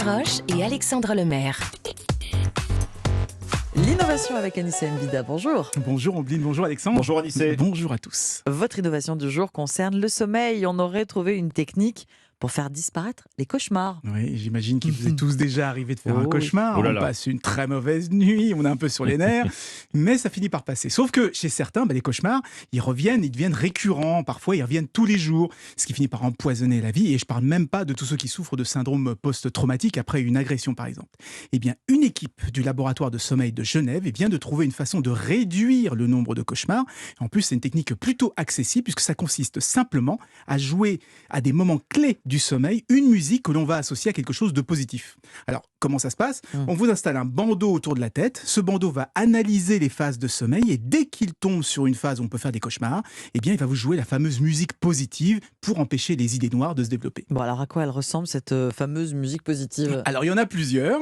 Amandine Roche et Alexandre Lemaire. L'innovation avec Anissa Mbida, bonjour. Bonjour Ambline, bonjour Alexandre. Bonjour Anissé. Bonjour à tous. Votre innovation du jour concerne le sommeil. On aurait trouvé une technique pour faire disparaître les cauchemars. Oui, j'imagine qu'il vous est tous déjà arrivé de faire un Oh cauchemar. oui. Oh là On là. passe une très mauvaise nuit, on est un peu sur les nerfs, mais ça finit par passer. Sauf que chez certains, les cauchemars, ils reviennent, ils deviennent récurrents. Parfois, ils reviennent tous les jours, ce qui finit par empoisonner la vie. Et je parle même pas de tous ceux qui souffrent de syndrome post-traumatique après une agression, par exemple. Eh bien, une équipe du laboratoire de sommeil de Genève vient de trouver une façon de réduire le nombre de cauchemars. En plus, c'est une technique plutôt accessible puisque ça consiste simplement à jouer à des moments clés du sommeil une musique que l'on va associer à quelque chose de positif. Alors, comment ça se passe ? On vous installe un bandeau autour de la tête. Ce bandeau va analyser les phases de sommeil et dès qu'il tombe sur une phase où on peut faire des cauchemars, eh bien, il va vous jouer la fameuse musique positive pour empêcher les idées noires de se développer. Bon, alors à quoi elle ressemble cette fameuse musique positive ? Alors, il y en a plusieurs.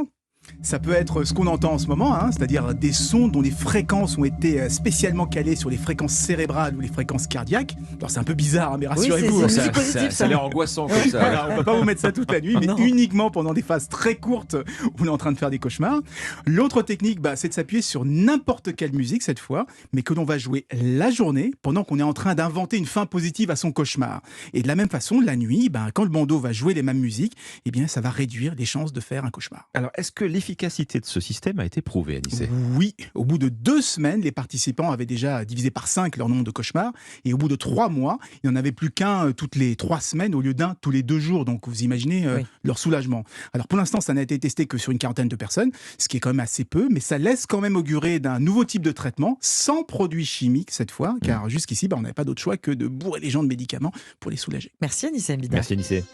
Ça peut être ce qu'on entend en ce moment, c'est-à-dire des sons dont les fréquences ont été spécialement calées sur les fréquences cérébrales ou les fréquences cardiaques. Alors c'est un peu bizarre, mais rassurez-vous. c'est ça- musique positive, Ça a l'air angoissant comme ça. Voilà, on ne peut pas vous mettre ça toute la nuit, mais Non. uniquement pendant des phases très courtes où on est en train de faire des cauchemars. L'autre technique, c'est de s'appuyer sur n'importe quelle musique cette fois, mais que l'on va jouer la journée pendant qu'on est en train d'inventer une fin positive à son cauchemar. Et de la même façon, la nuit, quand le bandeau va jouer les mêmes musiques, eh bien, ça va réduire les chances de faire un cauchemar. Alors, est-ce que l'efficacité de ce système a été prouvée, Anissé ? Oui, au bout de 2 semaines, les participants avaient déjà divisé par 5 leur nombre de cauchemars. Et au bout de 3 mois, il n'y en avait plus qu'un toutes les 3 semaines au lieu d'un tous les 2 jours. Donc vous imaginez Oui. leur soulagement. Alors pour l'instant, ça n'a été testé que sur une quarantaine de personnes, ce qui est quand même assez peu, mais ça laisse quand même augurer d'un nouveau type de traitement, sans produits chimiques cette fois, car jusqu'ici, on n'avait pas d'autre choix que de bourrer les gens de médicaments pour les soulager. Merci Anissa Mbida. Merci Anissé.